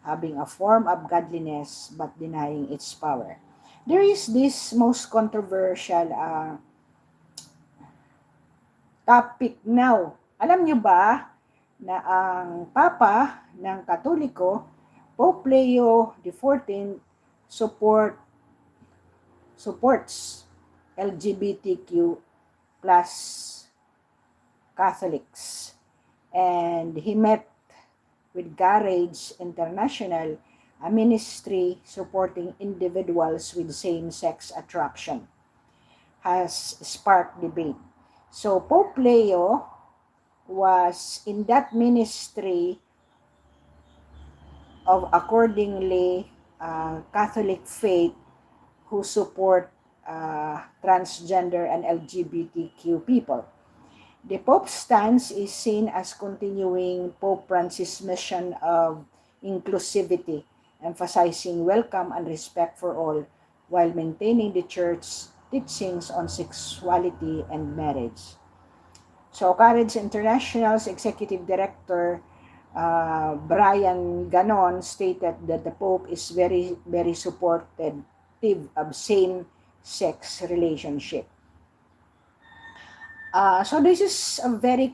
having a form of godliness but denying its power. There is this most controversial topic now. Alam nyo ba na ang Papa ng Katoliko, Pope Leo XIV, supports LGBTQ plus Catholics. And he met with Garage International, a ministry supporting individuals with same-sex attraction, has sparked debate. So Pope Leo was in that ministry of accordingly Catholic faith who support transgender and LGBTQ people. The Pope's stance is seen as continuing Pope Francis' mission of inclusivity, emphasizing welcome and respect for all, while maintaining the Church's teachings on sexuality and marriage. So, Courage International's Executive Director, Brian Ganon, stated that the Pope is very, very supportive of same-sex relationship. So this is a very